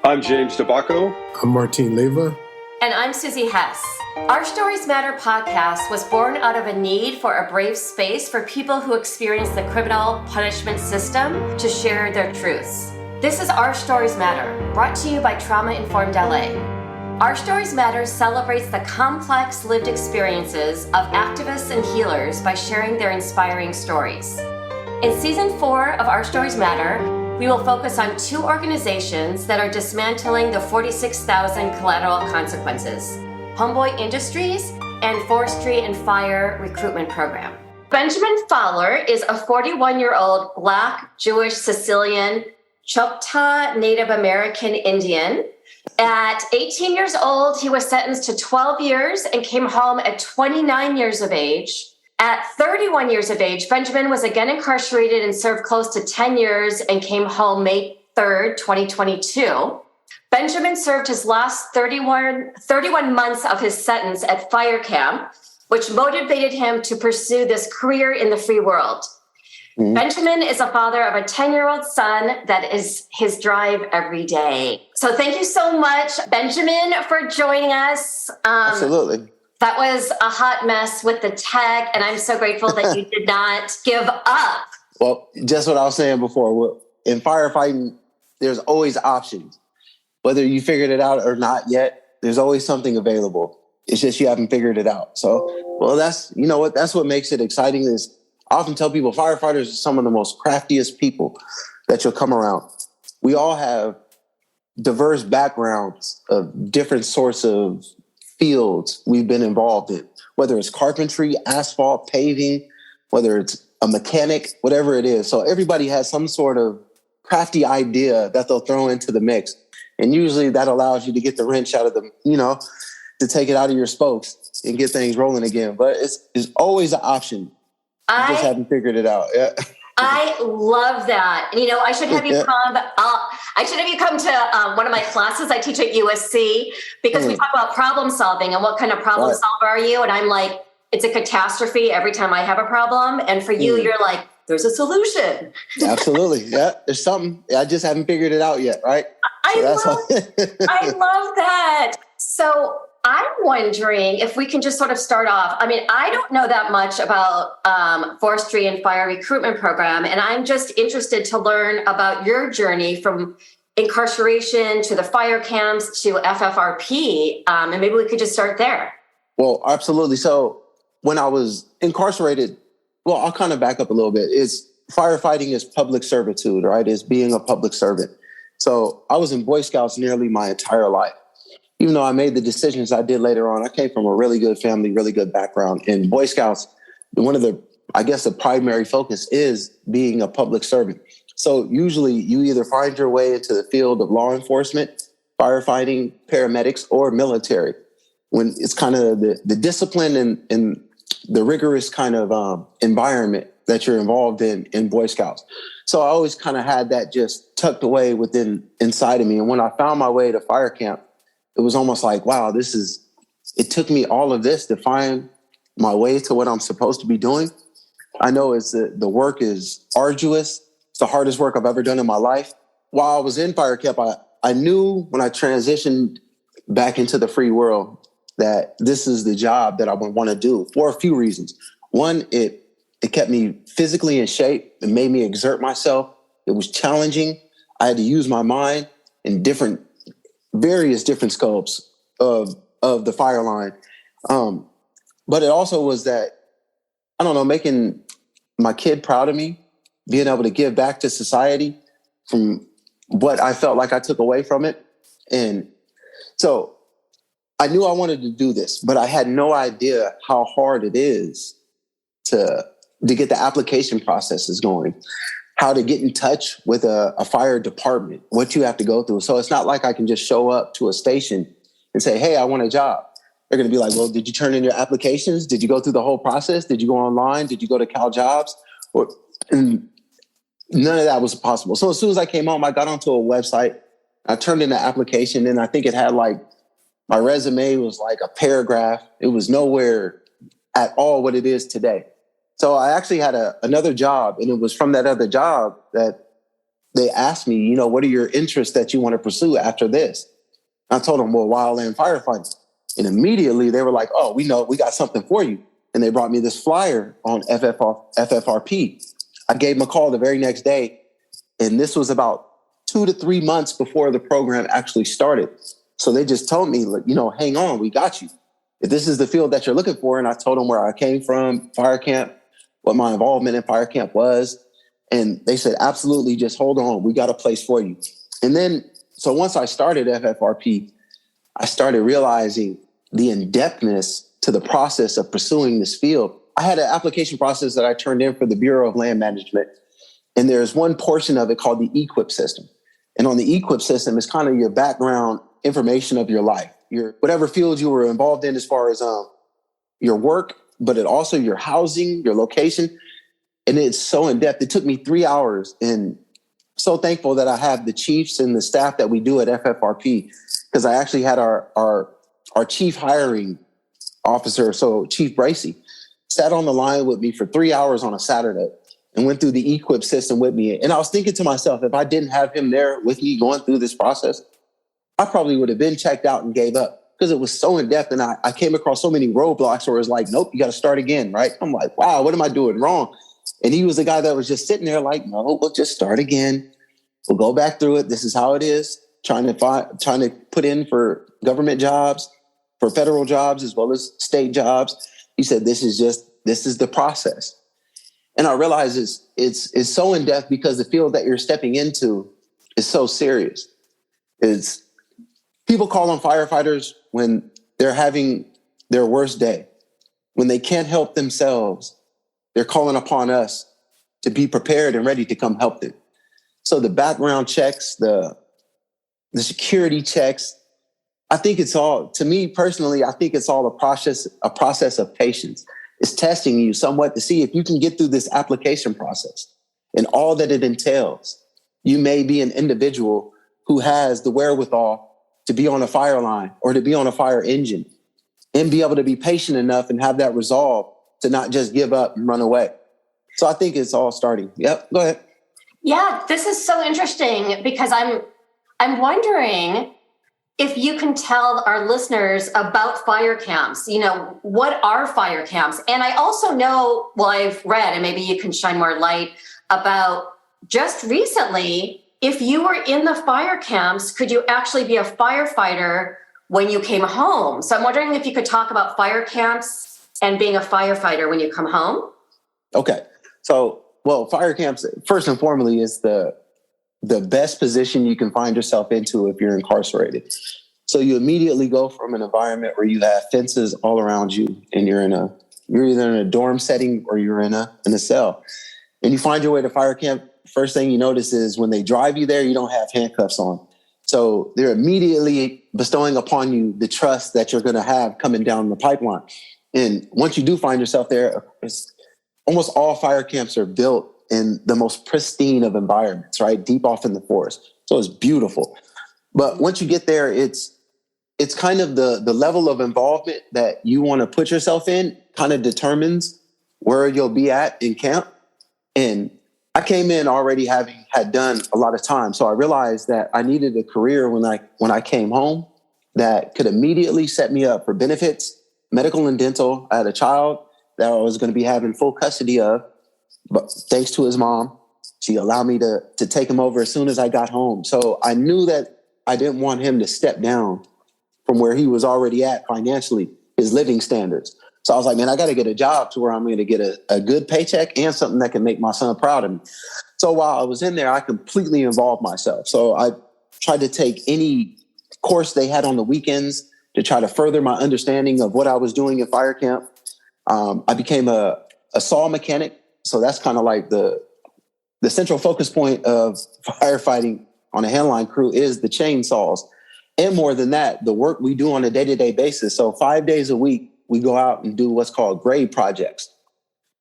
I'm James DeBacco. I'm Martin Leva. And I'm Susie Hess. Our Stories Matter podcast was born out of a need for a brave space for people who experience the criminal punishment system to share their truths. This is Our Stories Matter, brought to you by Trauma Informed LA. Our Stories Matter celebrates the complex lived experiences of activists and healers by sharing their inspiring stories. In season 4 of Our Stories Matter, we will focus on 2 organizations that are dismantling the 46,000 collateral consequences, Homeboy Industries and Forestry and Fire Recruitment Program. Benjamin Fowler is a 41-year-old Black, Jewish, Sicilian, Choctaw Native American Indian. At 18 years old, he was sentenced to 12 years and came home at 29 years of age. At 31 years of age, Benjamin was again incarcerated and served close to 10 years and came home May 3rd, 2022. Benjamin served his last 31 months of his sentence at fire camp, which motivated him to pursue this career in the free world. Mm-hmm. Benjamin is a father of a 10-year-old son that is his drive every day. So thank you so much, Benjamin, for joining us. Absolutely. That was a hot mess with the tech, and I'm so grateful that you did not give up. Well, just what I was saying before, in firefighting, there's always options. Whether you figured it out or not yet, there's always something available. It's just you haven't figured it out. So, well, that's what makes it exciting is I often tell people firefighters are some of the most craftiest people that you'll come around. We all have diverse backgrounds of different sorts of fields we've been involved in, whether it's carpentry, asphalt, paving, whether it's a mechanic, whatever it is. So everybody has some sort of crafty idea that they'll throw into the mix. And usually that allows you to get the wrench out of them, to take it out of your spokes and get things rolling again. But it's always an option. You just haven't figured it out. Yeah. I love that. I should have you come. I should have you come to one of my classes I teach at USC because we talk about problem solving and what kind of problem solver are you? And I'm like, it's a catastrophe every time I have a problem. And for you, you're like, there's a solution. Absolutely. Yeah, there's something. I just haven't figured it out yet, right? I love that. So I'm wondering if we can just sort of start off. I mean, I don't know that much about Forestry and Fire Recruitment Program, and I'm just interested to learn about your journey from incarceration to the fire camps to FFRP, and maybe we could just start there. Well, absolutely. So when I was incarcerated, well, I'll kind of back up a little bit. Firefighting is public servitude, right? It's being a public servant. So I was in Boy Scouts nearly my entire life. Even though I made the decisions I did later on, I came from a really good family, really good background. In Boy Scouts, one of the primary focus is being a public servant. So usually you either find your way into the field of law enforcement, firefighting, paramedics, or military. When it's kind of the discipline and the rigorous kind of environment that you're involved in Boy Scouts. So I always kind of had that just tucked away inside of me. And when I found my way to fire camp, it was almost like, wow, it took me all of this to find my way to what I'm supposed to be doing. I know the work is arduous. It's the hardest work I've ever done in my life. While I was in fire camp, I knew when I transitioned back into the free world that this is the job that I would want to do for a few reasons. One, it kept me physically in shape. It made me exert myself. It was challenging. I had to use my mind in various different scopes of the fire line. But it also was that, making my kid proud of me, being able to give back to society from what I felt like I took away from it. And so I knew I wanted to do this, but I had no idea how hard it is to get the application processes going, how to get in touch with a fire department, what you have to go through. So it's not like I can just show up to a station and say, hey, I want a job. They're going to be like, well, did you turn in your applications? Did you go through the whole process? Did you go online? Did you go to Cal Jobs? And none of that was possible. So as soon as I came home, I got onto a website. I turned in the application, and I think it had my resume was like a paragraph. It was nowhere at all what it is today. So I actually had another job, and it was from that other job that they asked me, you know, what are your interests that you want to pursue after this? I told them, well, wildland firefighting. And immediately they were like, oh, we know, we got something for you. And they brought me this flyer on FFRP. I gave them a call the very next day. And this was about 2 to 3 months before the program actually started. So they just told me, you know, hang on, we got you. If this is the field that you're looking for, and I told them where I came from, fire camp, what my involvement in fire camp was. And they said, absolutely, just hold on. We got a place for you. And then, so once I started FFRP, I started realizing the in-depthness to the process of pursuing this field. I had an application process that I turned in for the Bureau of Land Management. And there's one portion of it called the EQIP system. And on the EQIP system is kind of your background information of your life, your whatever field you were involved in as far as your work, but it also your housing, your location. And it's so in depth. It took me 3 hours, and so thankful that I have the chiefs and the staff that we do at FFRP, because I actually had our chief hiring officer, so Chief Bracey, sat on the line with me for 3 hours on a Saturday and went through the EQIP system with me. And I was thinking to myself, if I didn't have him there with me going through this process, I probably would have been checked out and gave up, because it was so in depth. And I came across so many roadblocks where it was like, nope, you got to start again, right? I'm like, wow, what am I doing wrong? And he was the guy that was just sitting there like, no, we'll just start again. We'll go back through it. This is how it is. Trying to put in for government jobs, for federal jobs, as well as state jobs. He said, this is the process. And I realized it's so in depth because the field that you're stepping into is so serious. It's people call on firefighters when they're having their worst day, when they can't help themselves. They're calling upon us to be prepared and ready to come help them. So the background checks, the security checks, I think it's all, to me personally, I think it's all a process of patience. It's testing you somewhat to see if you can get through this application process and all that it entails. You may be an individual who has the wherewithal to be on a fire line or to be on a fire engine and be able to be patient enough and have that resolve to not just give up and run away. So I think it's all starting. Yep, go ahead. Yeah, this is so interesting because I'm wondering if you can tell our listeners about fire camps. You know, what are fire camps? And I also know, well, I've read, and maybe you can shine more light about just recently, if you were in the fire camps, could you actually be a firefighter when you came home? So I'm wondering if you could talk about fire camps and being a firefighter when you come home. Okay. So, well, fire camps, first and foremost, is the best position you can find yourself into if you're incarcerated. So you immediately go from an environment where you have fences all around you, and you're either in a dorm setting or you're in a cell, and you find your way to fire camp. First thing you notice is when they drive you there, you don't have handcuffs on. So they're immediately bestowing upon you the trust that you're going to have coming down the pipeline. And once you do find yourself there, almost all fire camps are built in the most pristine of environments, right? Deep off in the forest. So it's beautiful. But once you get there, it's kind of the level of involvement that you want to put yourself in kind of determines where you'll be at in camp. And I came in already having had done a lot of time. So I realized that I needed a career when I came home that could immediately set me up for benefits, medical and dental. I had a child that I was going to be having full custody of, but thanks to his mom, she allowed me to take him over as soon as I got home. So I knew that I didn't want him to step down from where he was already at financially, his living standards. So I was like, man, I got to get a job to where I'm going to get a good paycheck and something that can make my son proud of me. So while I was in there, I completely involved myself. So I tried to take any course they had on the weekends to try to further my understanding of what I was doing in fire camp. I became a saw mechanic. So that's kind of like the central focus point of firefighting on a handline crew is the chainsaws. And more than that, the work we do on a day-to-day basis. So 5 days a week, we go out and do what's called grade projects.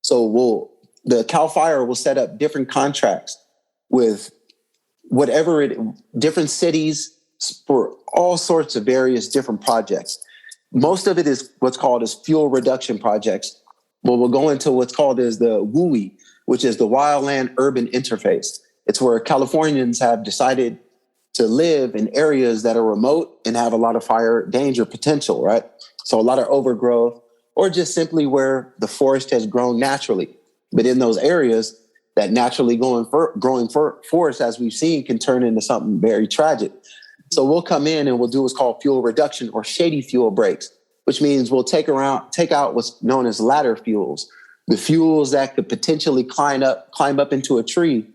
So the CAL FIRE will set up different contracts with different cities for all sorts of various different projects. Most of it is what's called as fuel reduction projects. Well, we'll go into what's called as the WUI, which is the Wildland Urban Interface. It's where Californians have decided to live in areas that are remote and have a lot of fire danger potential, right? So a lot of overgrowth, or just simply where the forest has grown naturally. But in those areas, that naturally growing forest, as we've seen, can turn into something very tragic. So we'll come in and we'll do what's called fuel reduction or shady fuel breaks, which means we'll take out what's known as ladder fuels, the fuels that could potentially climb up into a tree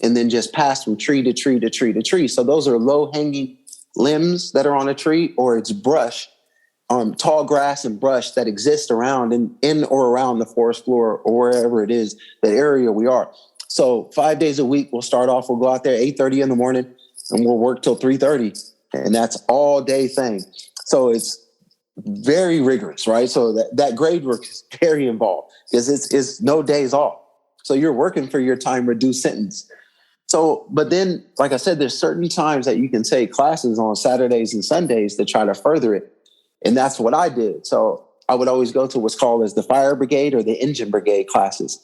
and then just pass from tree to tree to tree to tree. So those are low-hanging limbs that are on a tree, or it's brush, tall grass and brush that exist around in or around the forest floor or wherever it is, the area we are. So 5 days a week, we'll start off, we'll go out there 8:30 in the morning and we'll work till 3:30. And that's all day thing. So it's very rigorous, right? So that grade work is very involved because it's no days off. So you're working for your time reduced sentence. So, but then, like I said, there's certain times that you can take classes on Saturdays and Sundays to try to further it. And that's what I did. So I would always go to what's called as the fire brigade or the engine brigade classes,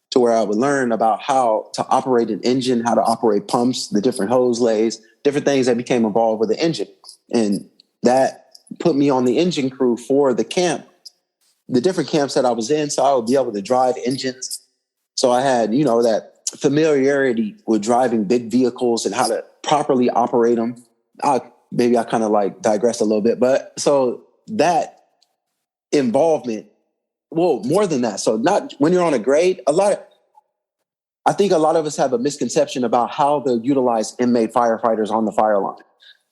to where I would learn about how to operate an engine, how to operate pumps, the different hose lays, different things that became involved with the engine. And that put me on the engine crew for the camp, the different camps that I was in. So I would be able to drive engines. So I had, that familiarity with driving big vehicles and how to properly operate them. Maybe I kind of digress a little bit, but so that involvement, well, more than that. So not when you're on a grade, I think a lot of us have a misconception about how they'll utilize inmate firefighters on the fire line.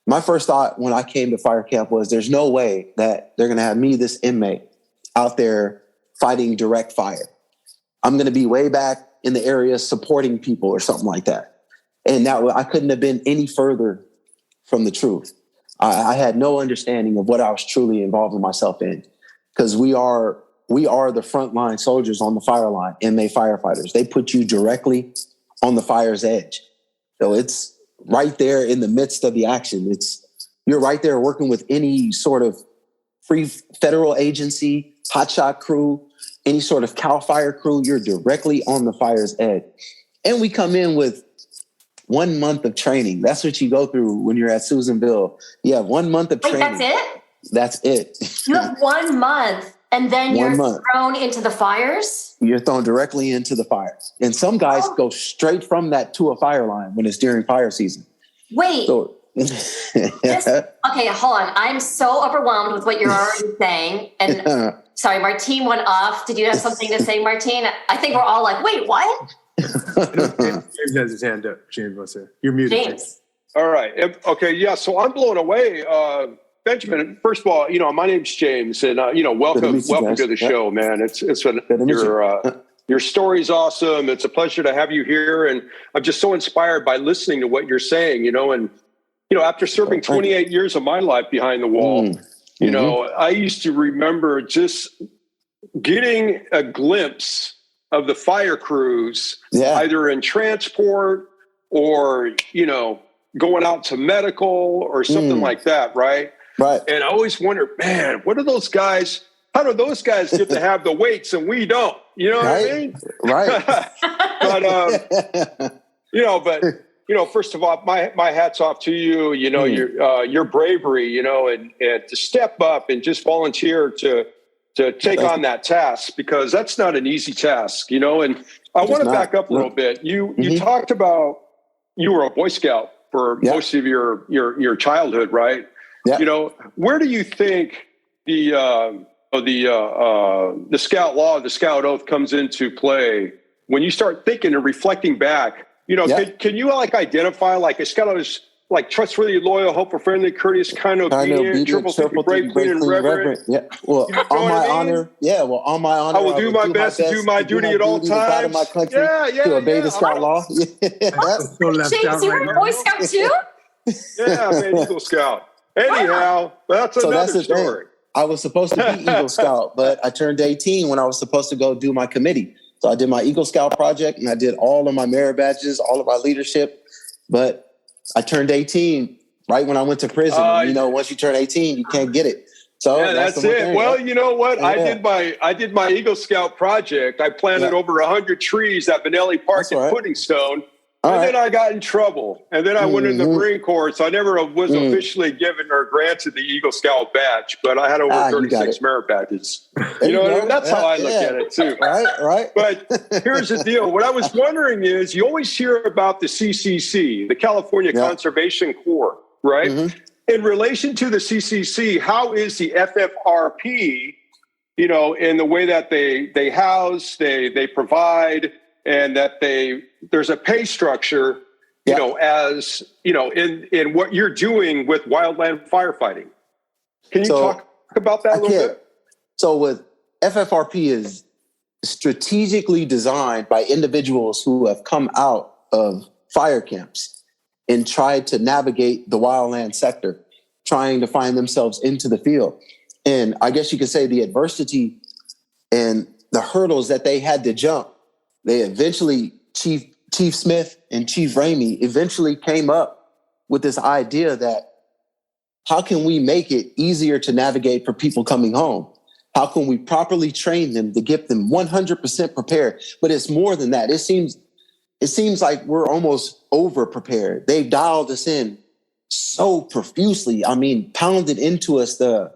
My first thought when I came to fire camp was there's no way that they're going to have me, this inmate, out there fighting direct fire. I'm going to be way back in the area supporting people or something like that. And that I couldn't have been any further from the truth. I had no understanding of what I was truly involving myself in, because we are the frontline soldiers on the fire line, inmate firefighters. They put you directly on the fire's edge. So it's right there in the midst of the action. You're right there working with any sort of free federal agency, hotshot crew, any sort of CAL FIRE crew. You're directly on the fire's edge. And we come in with 1 month of training. That's what you go through when you're at Susanville. You have 1 month of training. That's it? You have 1 month and then you're thrown into the fires? You're thrown directly into the fire. And some guys go straight from that to a fire line when it's during fire season. Wait. Okay, hold on. I'm so overwhelmed with what you're already saying. And sorry, Martine went off. Did you have something to say, Martine? I think we're all like, wait, what? James has his hand up. James wants to. You're muted. James. All right. Okay. Yeah. So I'm blown away. Benjamin, first of all, my name's James, and welcome to the show, man. Your story's awesome. It's a pleasure to have you here, and I'm just so inspired by listening to what you're saying. And after serving 28 years of my life behind the wall, I used to remember just getting a glimpse of the fire crews, either in transport or going out to medical or something like that, right? Right. And I always wonder, man, what are those guys? How do those guys get to have the weights and we don't? You know what I mean? Right. But first of all, my hat's off to you. Your bravery. And to step up and just volunteer to take on that task, because that's not an easy task. And I want to back up a little bit. You talked about you were a Boy Scout for most of your childhood, right? Yeah. Where do you think the scout law, the scout oath comes into play when you start thinking and reflecting back? Can you identify a scout is trustworthy, loyal, hopeful, friendly, courteous, kind of, triple thinking, brave, clean, and reverent? Yeah. Well, on my honor. Yeah. Well, on my honor, I will do my best to do my duty at all times. My country, to obey the scout law. James, you're a Boy Scout too? Yeah, I'm an Eagle Scout. Anyhow, that's another story. I was supposed to be Eagle Scout, but I turned 18 when I was supposed to go do my committee. So I did my Eagle Scout project and I did all of my merit badges, all of my leadership. But I turned 18 right when I went to prison. Once you turn 18, you can't get it. So that's it. Thing, well, you know what? Yeah. I did my Eagle Scout project. I planted over 100 trees at Benelli Park in Puddingstone. then I got in trouble. And then I went in the Marine Corps. So I never was officially given or granted the Eagle Scout badge, but I had over 36 merit badges. That's how I look at it too. Right. But here's the deal. What I was wondering is, you always hear about the CCC, the California Conservation Corps, right? Mm-hmm. In relation to the CCC, how is the FFRP, in the way that they house, they provide, and that there's a pay structure, as, in what you're doing with wildland firefighting. Can you talk about that a little bit? So with FFRP is strategically designed by individuals who have come out of fire camps and tried to navigate the wildland sector, trying to find themselves into the field. And I guess you could say the adversity and the hurdles that they had to jump, they eventually, Chief Smith and Chief Ramey eventually came up with this idea that how can we make it easier to navigate for people coming home? How can we properly train them to get them 100% prepared? But it's more than that. It seems like we're almost over prepared. They've dialed us in so profusely. I mean, pounded into us the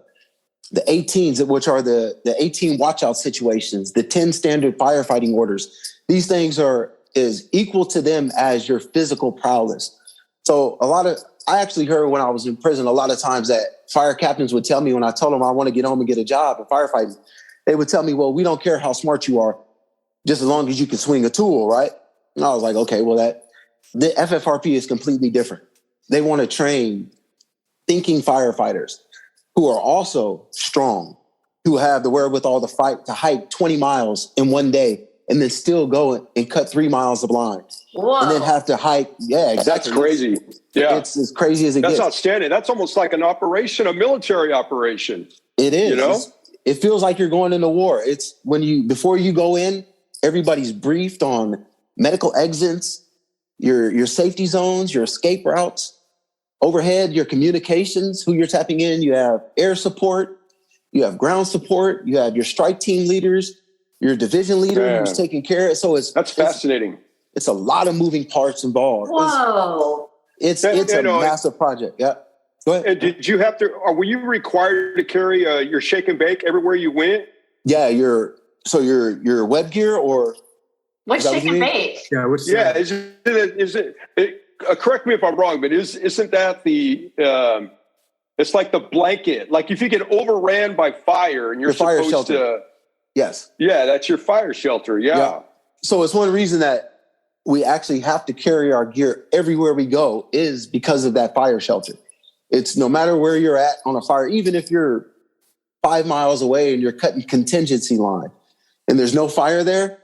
18s, which are the 18 watch out situations, the 10 standard firefighting orders. These things are as equal to them as your physical prowess. So I actually heard when I was in prison, a lot of times that fire captains would tell me when I told them I want to get home and get a job in firefighting, they would tell me, well, we don't care how smart you are, just as long as you can swing a tool, right? And I was like, okay, well, the FFRP is completely different. They want to train thinking firefighters who are also strong, who have the wherewithal to hike 20 miles in one day and then still go and cut 3 miles of line. Whoa. And then have to hike. Yeah, exactly. That's crazy. Yeah. It's as crazy as it gets. That's outstanding. That's almost like an operation, a military operation. It is. It feels like you're going into war. It's before you go in, everybody's briefed on medical exits, your safety zones, your escape routes, overhead, your communications, who you're tapping in. You have air support, you have ground support, you have your strike team leaders, your division leader who's taking care of it. So that's fascinating. It's a lot of moving parts involved. Whoa. It's a massive project. Yeah. Go ahead. And did you have to, or were you required to carry your shake and bake everywhere you went? Yeah, your web gear or what's shake and bake? Yeah, is it correct me if I'm wrong, but isn't that it's like the blanket, like if you get overran by fire and you're supposed shelter. to. Yes. Yeah, that's your fire shelter. Yeah. So it's one reason that we actually have to carry our gear everywhere we go is because of that fire shelter. It's no matter where you're at on a fire, even if you're 5 miles away and you're cutting contingency line and there's no fire there,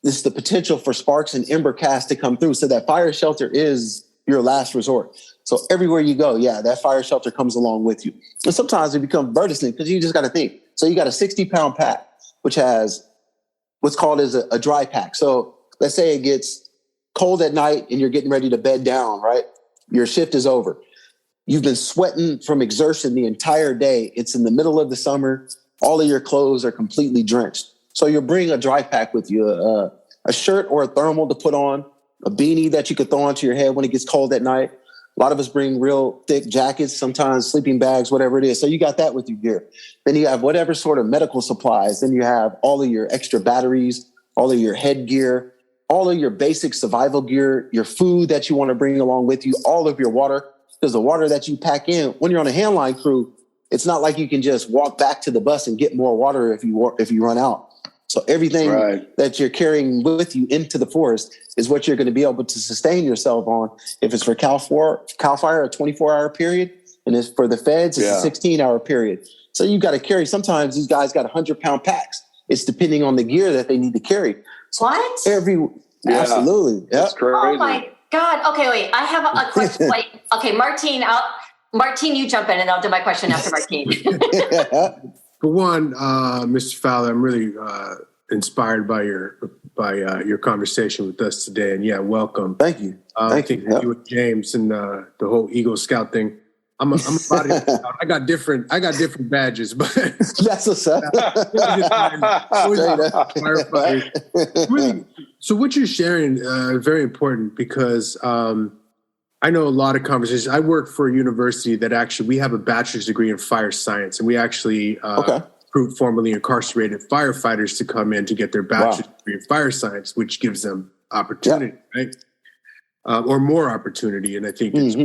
this is the potential for sparks and ember cast to come through. So that fire shelter is your last resort. So everywhere you go, that fire shelter comes along with you. And sometimes it becomes burdensome because you just got to think. So you got a 60-pound pack, which has what's called as a dry pack. So let's say it gets cold at night and you're getting ready to bed down, right? Your shift is over. You've been sweating from exertion the entire day. It's in the middle of the summer. All of your clothes are completely drenched. So you'll bring a dry pack with you, a shirt or a thermal to put on, a beanie that you could throw onto your head when it gets cold at night. A lot of us bring real thick jackets, sometimes sleeping bags, whatever it is. So you got that with your gear. Then you have whatever sort of medical supplies. Then you have all of your extra batteries, all of your headgear, all of your basic survival gear, your food that you want to bring along with you, all of your water. Because the water that you pack in, when you're on a handline crew, it's not like you can just walk back to the bus and get more water if you run out. So everything that you're carrying with you into the forest is what you're going to be able to sustain yourself on. If it's for Cal Fire, a 24-hour period, and it's for the feds, it's a 16-hour period. So you've got to carry. Sometimes these guys got 100-pound packs. It's depending on the gear that they need to carry. So what? Absolutely. Yep. That's crazy. Oh my God. Okay, wait. I have a question. Okay, Martine, you jump in and I'll do my question after Martine. For one, Mr. Fowler, I'm really inspired by your conversation with us today, and welcome. Thank you. Thank you with James and the whole Eagle Scout thing. I'm a body. I got different badges, but that's what's up. Really, so what you're sharing is very important because I know a lot of conversations. I work for a university that actually we have a bachelor's degree in fire science, and we actually recruit formerly incarcerated firefighters to come in to get their bachelor's degree in fire science, which gives them opportunity, right? Or more opportunity, and I think it's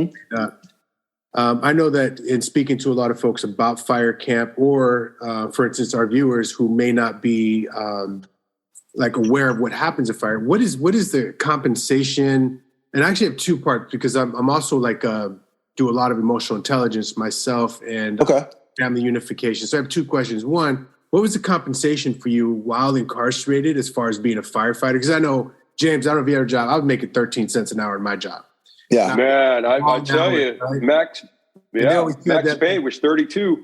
I know that in speaking to a lot of folks about fire camp, or for instance, our viewers who may not be aware of what happens at fire, what is the compensation? And I actually have two parts because I'm also do a lot of emotional intelligence myself and family unification. So I have two questions. One, what was the compensation for you while incarcerated as far as being a firefighter? Because I know, James, I don't know if you had a job. I was making 13 cents an hour in my job. Yeah, man, I tell you, right? Max pay was 32.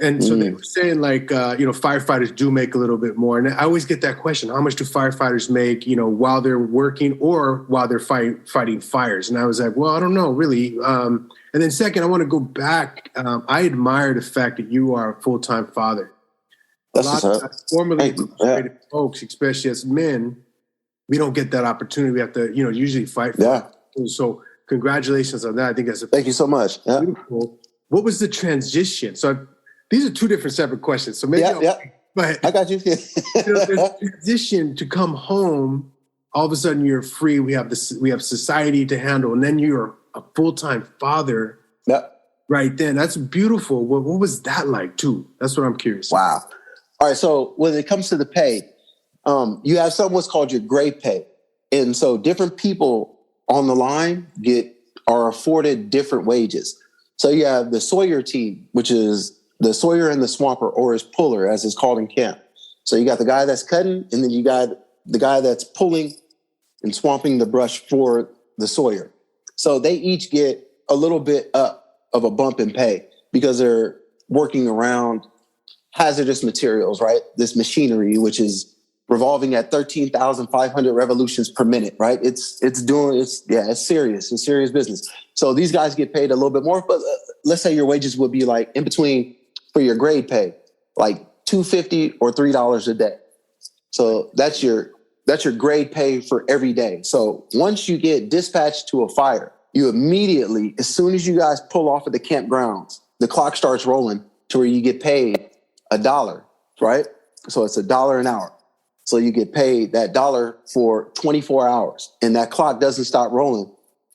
And so they were saying firefighters do make a little bit more. And I always get that question, how much do firefighters make, while they're working or while they're fighting fires? And I was like, well, I don't know, really. And then second, I want to go back. I admire the fact that you are a full-time father. That's a lot of formerly incarcerated folks, especially as men, we don't get that opportunity. We have to, usually fight for it. So congratulations on that. I think that's thank you so much. Yeah. Beautiful. What was the transition? So these are two different separate questions. So maybe but I got you. The transition to come home, all of a sudden you're free. We have society to handle, and then you're a full-time father. Yep. Right then. That's beautiful. What was that like too? That's what I'm curious about. Wow. All right. So when it comes to the pay, you have something what's called your grade pay. And so different people on the line are afforded different wages. So you have the Sawyer team, which is the Sawyer and the Swamper, or his puller, as it's called in camp. So you got the guy that's cutting, and then you got the guy that's pulling and swamping the brush for the Sawyer. So they each get a little bit up of a bump in pay because they're working around hazardous materials, right? This machinery, which is revolving at 13,500 revolutions per minute, right? It's serious. It's serious business. So these guys get paid a little bit more, but let's say your wages would be like in between for your grade pay, like $2.50 or $3 a day. So that's your grade pay for every day. So once you get dispatched to a fire, you immediately, as soon as you guys pull off of the campgrounds, the clock starts rolling to where you get paid $1, right? So it's $1 an hour. So you get paid that $1 for 24 hours, and that clock doesn't stop rolling,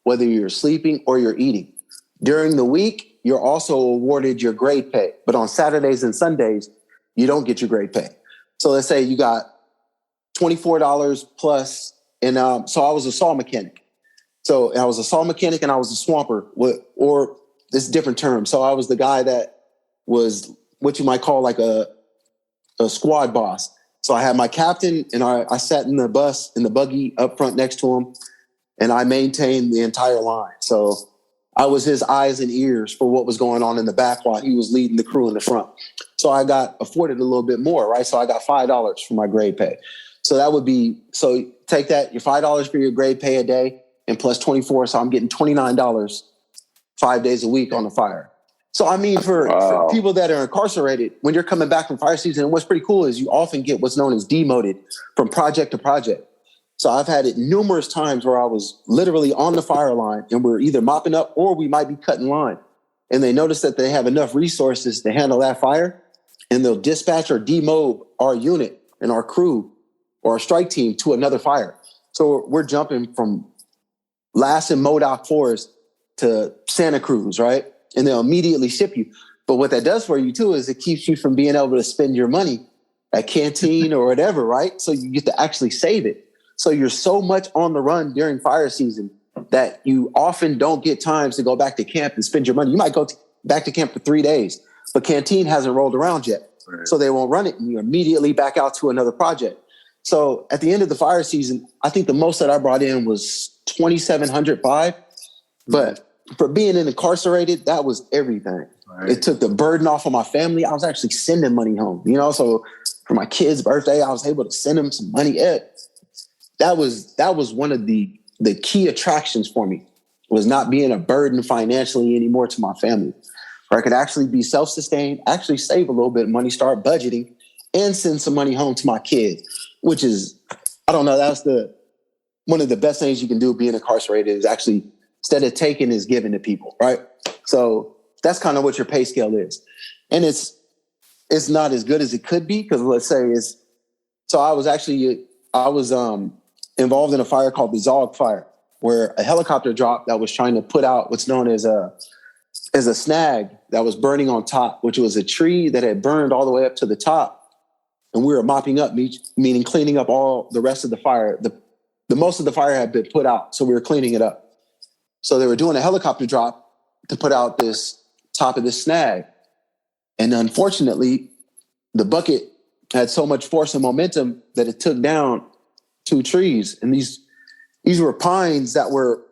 whether you're sleeping or you're eating. During the week, you're also awarded your grade pay, but on Saturdays and Sundays, you don't get your grade pay. So let's say you got $24 plus, and so I was a saw mechanic. So I was a saw mechanic and I was a swamper, or this different term. So I was the guy that was what you might call like a squad boss. So I had my captain, and I sat in the buggy up front next to him, and I maintained the entire line. So I was his eyes and ears for what was going on in the back while he was leading the crew in the front. So I got afforded a little bit more, right? So I got $5 for my grade pay. So that would be, so take that, your $5 for your grade pay a day and plus 24. So I'm getting $29 5 days a week on the fire. So, I mean, for people that are incarcerated, when you're coming back from fire season, and what's pretty cool is you often get what's known as demoted from project to project. So I've had it numerous times where I was literally on the fire line and we're either mopping up or we might be cutting line. And they notice that they have enough resources to handle that fire, and they'll dispatch or demob our unit and our crew or our strike team to another fire. So we're jumping from Lass and Modoc Forest to Santa Cruz, right? And they'll immediately ship you. But what that does for you too is it keeps you from being able to spend your money at canteen or whatever, right? So you get to actually save it. So you're so much on the run during fire season that you often don't get times to go back to camp and spend your money. You might go back to camp for 3 days, but canteen hasn't rolled around yet. Right. So they won't run it, and you're immediately back out to another project. So at the end of the fire season, I think the most that I brought in was $2,705. But for being incarcerated, that was everything. Right. It took the burden off of my family. I was actually sending money home, so for my kid's birthday, I was able to send them some money. That was one of the key attractions for me. was not being a burden financially anymore to my family, where I could actually be self-sustained, actually save a little bit of money, start budgeting, and send some money home to my kids, which is, I don't know, that's one of the best things you can do being incarcerated is actually, instead of taking, is giving to people, right? So that's kind of what your pay scale is. And it's not as good as it could be, because let's say I was involved in a fire called the Zog fire, where a helicopter dropped that was trying to put out what's known as a snag that was burning on top, which was a tree that had burned all the way up to the top. And we were mopping up, meaning cleaning up all the rest of the fire. The most of the fire had been put out, so we were cleaning it up. So they were doing a helicopter drop to put out this top of this snag. And unfortunately, the bucket had so much force and momentum that it took down 2 trees. And these were pines that were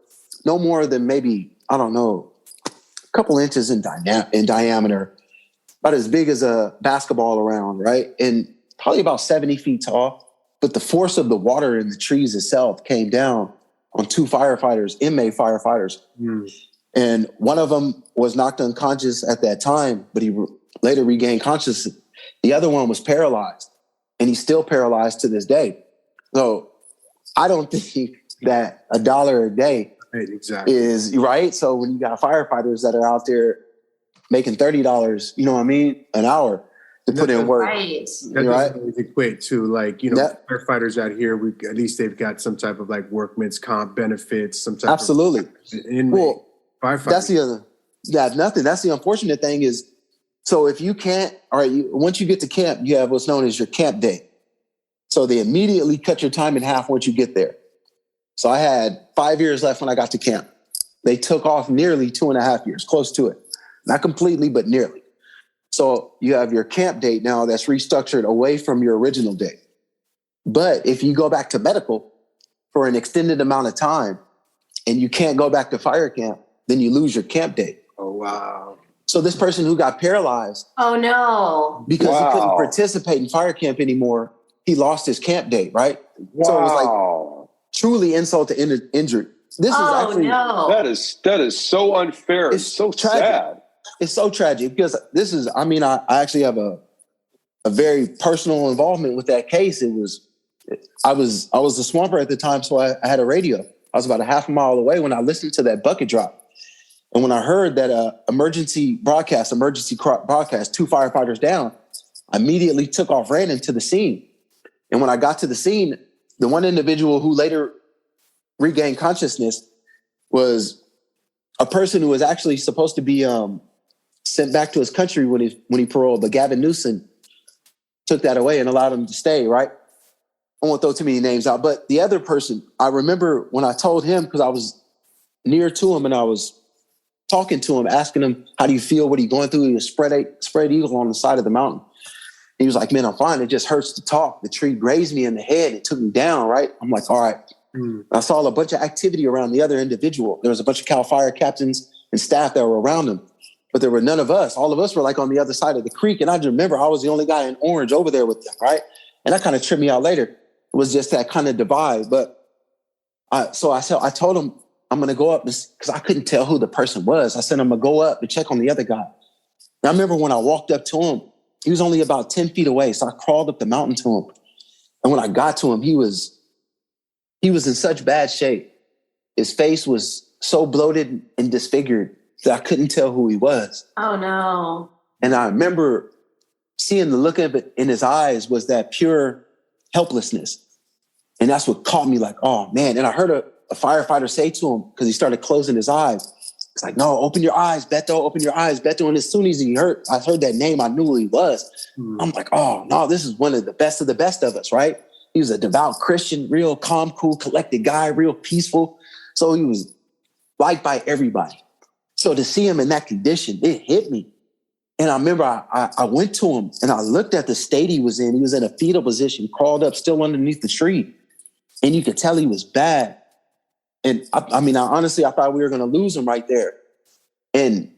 no more than maybe, I don't know, a couple inches in diameter, about as big as a basketball around, right? And probably about 70 feet tall. But the force of the water in the trees itself came down on 2 firefighters, inmate firefighters. Mm. And one of them was knocked unconscious at that time, but he later regained consciousness. The other one was paralyzed, and he's still paralyzed to this day. So I don't think that $1 a day is right. So when you got firefighters that are out there making $30, you know what I mean, an hour to put in work. Right. That doesn't always equate to, like, you know, firefighters out here, at least they've got some type of like workman's comp benefits, some type absolutely. Of well, firefighters. That's the unfortunate thing is, so if you can't, all right, once you get to camp, you have what's known as your camp day. So they immediately cut your time in half once you get there. So I had 5 years left when I got to camp. They took off nearly 2.5 years, close to it. Not completely, but nearly. So you have your camp date now that's restructured away from your original date. But if you go back to medical for an extended amount of time and you can't go back to fire camp, then you lose your camp date. Oh, wow. So this person who got paralyzed. Oh, no. Because he couldn't participate in fire camp anymore, he lost his camp date, right? Wow. So it was like truly insult to injury. This is actually. No. That is so unfair. It's so tragic. Sad. It's so tragic because this is, I mean, I actually have a very personal involvement with that case. I was the swamper at the time, so I had a radio. I was about a half a mile away when I listened to that bucket drop. And when I heard that emergency broadcast, 2 firefighters down, I immediately took off, ran into the scene. And when I got to the scene, the one individual who later regained consciousness was a person who was actually supposed to be sent back to his country when he paroled, but Gavin Newsom took that away and allowed him to stay, right? I won't throw too many names out, but the other person, I remember when I told him, because I was near to him and I was talking to him, asking him, how do you feel? What are you going through? He was spread eagle on the side of the mountain. He was like, man, I'm fine. It just hurts to talk. The tree grazed me in the head. It took me down, right? I'm like, all right. I saw a bunch of activity around the other individual. There was a bunch of CAL FIRE captains and staff that were around him, but there were none of us. All of us were like on the other side of the creek. And I just remember I was the only guy in orange over there with them, right? And that kind of tripped me out later. It was just that kind of divide. But I told him, I'm going to go up because I couldn't tell who the person was. I said, I'm going to go up and check on the other guy. And I remember when I walked up to him, he was only about 10 feet away. So I crawled up the mountain to him. And when I got to him, he was in such bad shape. His face was so bloated and disfigured that I couldn't tell who he was. Oh, no. And I remember seeing the look of it in his eyes was that pure helplessness. And that's what caught me like, oh, man. And I heard a firefighter say to him, because he started closing his eyes, it's like, no, open your eyes, Beto, open your eyes, Beto. And as soon as I heard that name, I knew who he was. I'm like, oh, no, this is one of the best of us, right? He was a devout Christian, real calm, cool, collected guy, real peaceful. So he was liked by everybody. So to see him in that condition, it hit me. And I remember I went to him and I looked at the state he was in. He was in a fetal position, crawled up, still underneath the tree. And you could tell he was bad. And I honestly thought we were going to lose him right there. And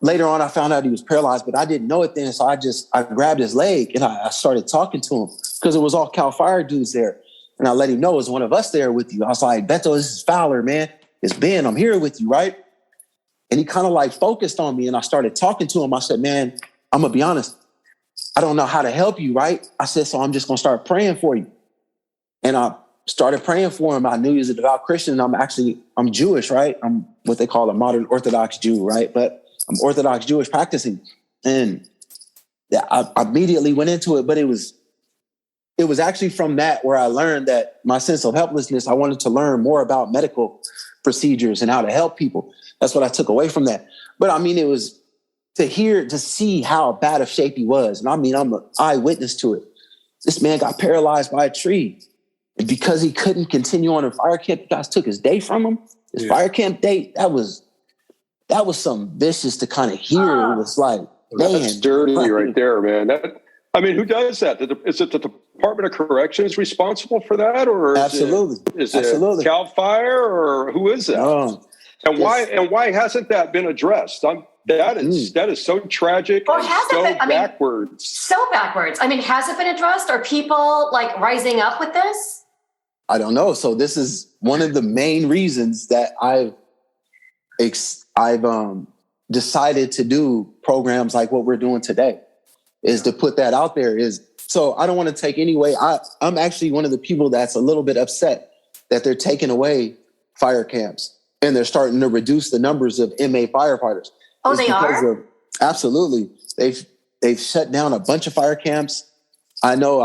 later on, I found out he was paralyzed, but I didn't know it then. So I grabbed his leg and I started talking to him because it was all CAL FIRE dudes there. And I let him know it was one of us there with you. I was like, Beto, this is Fowler, man. it's Ben, I'm here with you, right? And he kind of like focused on me and I started talking to him. I said, man, I'm going to be honest. I don't know how to help you, right? I said, so I'm just going to start praying for you. And I started praying for him. I knew he was a devout Christian. I'm Jewish, right? I'm what they call a modern Orthodox Jew, right? But I'm Orthodox Jewish practicing. And I immediately went into it, but it was actually from that where I learned that my sense of helplessness, I wanted to learn more about medical procedures and how to help people. That's what I took away from that. But I mean, it was to see how bad of shape he was. And I mean, I'm an eyewitness to it. This man got paralyzed by a tree. And because he couldn't continue on a fire camp, you guys took his day from him. His fire camp date, that was something vicious to kind of hear. It was like, man. That's dirty right there, man. Who does that? Is it the Department of Corrections responsible for that? Or is Absolutely. it CAL FIRE or who is that? And why hasn't that been addressed? That is so tragic and backwards. So backwards. I mean, has it been addressed? Are people like rising up with this? I don't know. So this is one of the main reasons that I've decided to do programs like what we're doing today, is to put that out there. So I don't want to take any way. I'm actually one of the people that's a little bit upset that they're taking away fire camps and they're starting to reduce the numbers of inmate firefighters. Oh, they are? Absolutely. They've shut down a bunch of fire camps. I know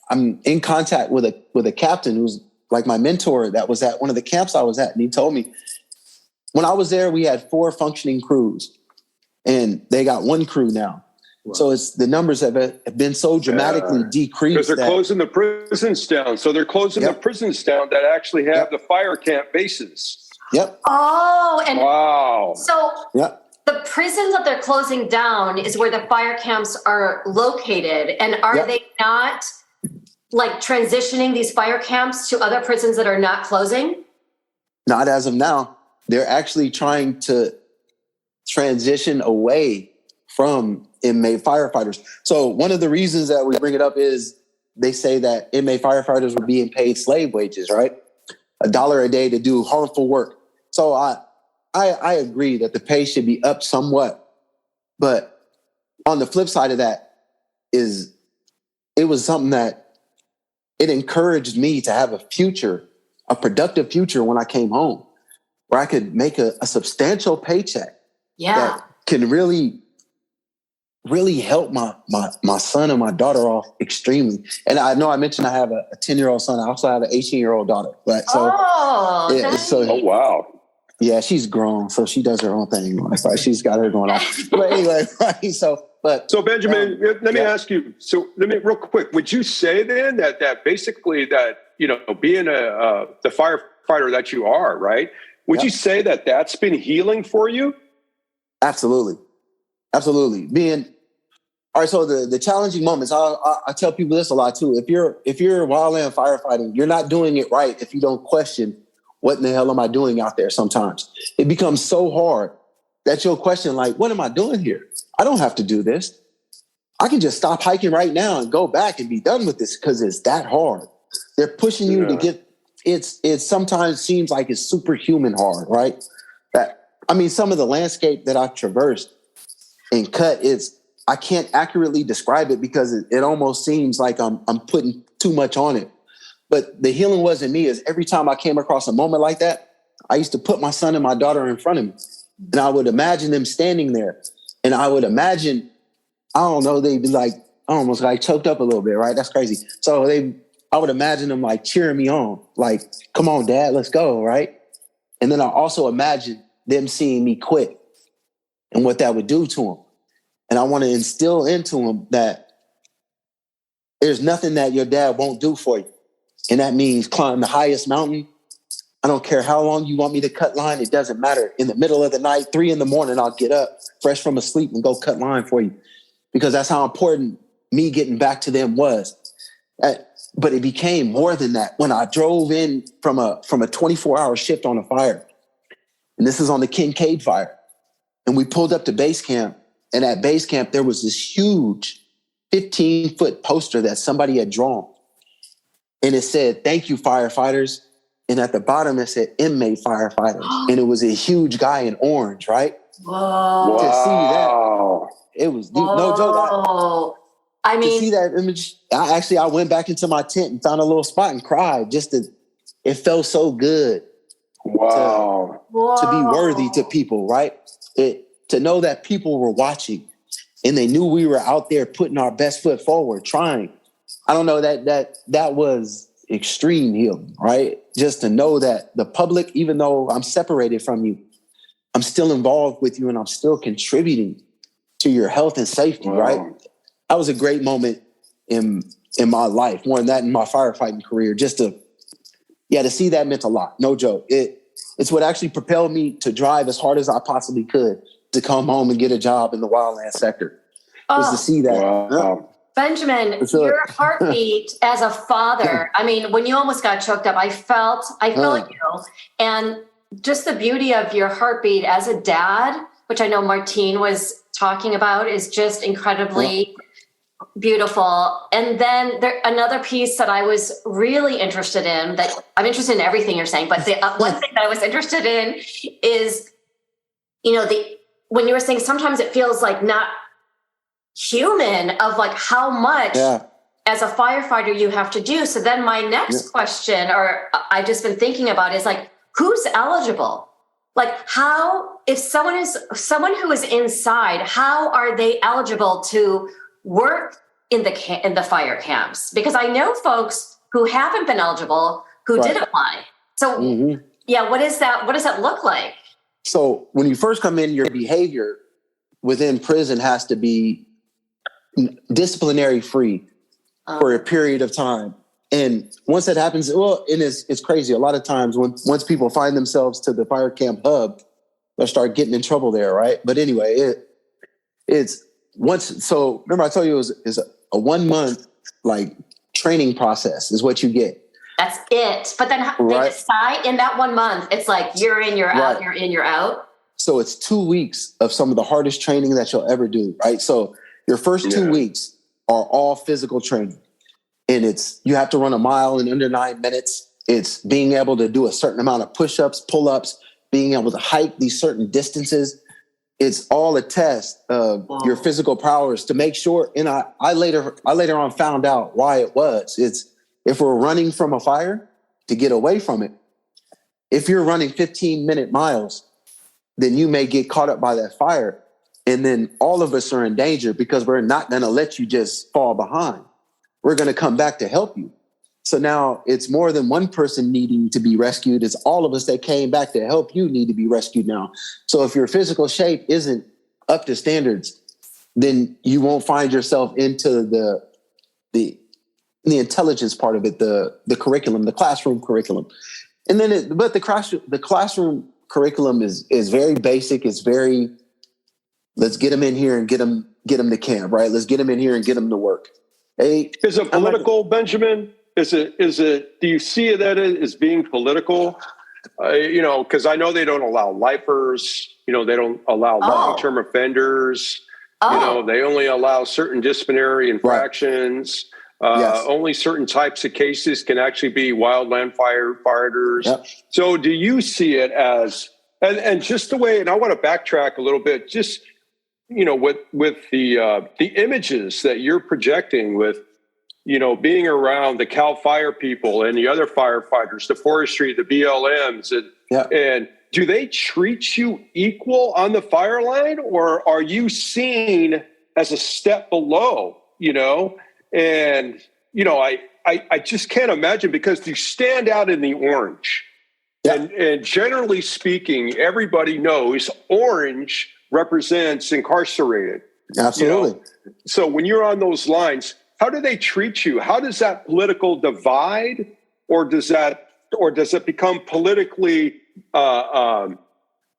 I'm in contact with a captain who's like my mentor that was at one of the camps I was at. And he told me when I was there, we had 4 functioning crews and they got 1 crew now. Wow. So the numbers have been so dramatically decreased. Because they're closing the prisons down. So they're closing the prisons down that actually have the fire camp bases. Yep. Oh, and wow. So the prisons that they're closing down is where the fire camps are located. And are they not like transitioning these fire camps to other prisons that are not closing? Not as of now. They're actually trying to transition away from inmate firefighters. So one of the reasons that we bring it up is they say that inmate firefighters were being paid slave wages, right? $1 a day to do harmful work. So I agree that the pay should be up somewhat. But on the flip side of that is it was something that it encouraged me to have a productive future when I came home, where I could make a substantial paycheck that can really help my son and my daughter off extremely. And I know I mentioned I have a 10-year-old son. I also have an 18-year-old daughter. Right? So, oh, wow. Yeah, she's grown, so she does her own thing. Like, she's got her going on. But anyway, right? So Benjamin, let me ask you. So real quick, would you say then that basically that, you know, being the firefighter that you are, right? Would you say that that's been healing for you? Absolutely. All right, so the challenging moments, I tell people this a lot too. If you're wildland firefighting, you're not doing it right if you don't question, what in the hell am I doing out there sometimes? It becomes so hard that you'll question, like, what am I doing here? I don't have to do this. I can just stop hiking right now and go back and be done with this because it's that hard. They're pushing you to get, it sometimes seems like it's superhuman hard, right? Some of the landscape that I've traversed and cut, I can't accurately describe it because it almost seems like I'm putting too much on it. But the healing wasn't me. Is every time I came across a moment like that, I used to put my son and my daughter in front of me. And I would imagine them standing there. And I would imagine, I don't know, they'd be like, almost like choked up a little bit, right? That's crazy. So I would imagine them like cheering me on, like, come on, Dad, let's go, right? And then I also imagine them seeing me quit and what that would do to them. And I want to instill into them that there's nothing that your dad won't do for you. And that means climb the highest mountain. I don't care how long you want me to cut line. It doesn't matter. In the middle of the night, 3 a.m, I'll get up fresh from asleep and go cut line for you. Because that's how important me getting back to them was. But it became more than that. When I drove in from a 24-hour shift on a fire, and this is on the Kincaid fire, and we pulled up to base camp, and at base camp, there was this huge 15-foot poster that somebody had drawn. And it said, "Thank you, firefighters. And at the bottom, it said inmate firefighters. And it was a huge guy in orange, right? Whoa. To see that, it was no joke. I mean, to see that image, I went back into my tent and found a little spot and cried. It felt so good. Wow. To be worthy to people, right? To know that people were watching and they knew we were out there putting our best foot forward, trying. I don't know, that was extreme healing, right? Just to know that the public, even though I'm separated from you, I'm still involved with you and I'm still contributing to your health and safety, right? That was a great moment in my life, more than that in my firefighting career. Just to see that meant a lot. No joke. It's what actually propelled me to drive as hard as I possibly could to come home and get a job in the wildland sector. Was to see that. Wow. Benjamin, your heartbeat as a father, I mean, when you almost got choked up, I felt you. And just the beauty of your heartbeat as a dad, which I know Martine was talking about, is just incredibly beautiful. And then another piece that I was really interested in, that I'm interested in everything you're saying, but the one thing that I was interested in is, when you were saying sometimes it feels like not human, of like how much as a firefighter you have to do. So then my next question, or I've just been thinking about, is like, who's eligible? Like, how, if someone who is inside, how are they eligible to work in the fire camps? Because I know folks who haven't been eligible who did apply. So what is that? What does that look like? So when you first come in, your behavior within prison has to be disciplinary free for a period of time. And once that happens, it's crazy. A lot of times once people find themselves to the fire camp hub, they'll start getting in trouble there, right? But anyway, so remember I told you it was a 1 month like training process is what you get. That's it. But then they decide in that 1 month, it's like you're in, you're out, you're in, you're out. So it's 2 weeks of some of the hardest training that you'll ever do, right? So your first 2 weeks are all physical training. And you have to run a mile in under 9 minutes. It's being able to do a certain amount of push-ups, pull-ups, being able to hike these certain distances. It's all a test of your physical prowess to make sure. And I later on found out why it was. It's if we're running from a fire to get away from it, if you're running 15-minute miles, then you may get caught up by that fire. And then all of us are in danger because we're not going to let you just fall behind. We're going to come back to help you. So now it's more than one person needing to be rescued. It's all of us that came back to help you need to be rescued now. So if your physical shape isn't up to standards, then you won't find yourself into the intelligence part of it, the curriculum, the classroom curriculum. And then the classroom curriculum is very basic. It's very, let's get them in here and get them to camp, right? Let's get them in here and get them to work. Hey, is it political, Benjamin? Is it? Do you see that as being political? Because I know they don't allow lifers. They don't allow long-term offenders. They only allow certain disciplinary infractions. Only certain types of cases can actually be wildland firefighters. Yep. So do you see it as, and just the way, and I want to backtrack a little bit, just, with the images that you're projecting with, being around the CAL FIRE people and the other firefighters, the Forestry, the BLMs, and do they treat you equal on the fire line, or are you seen as a step below, And, I just can't imagine, because you stand out in the orange. Yeah. And generally speaking, everybody knows orange represents incarcerated. Absolutely. So when you're on those lines, how do they treat you? How does that political divide, or does it become politically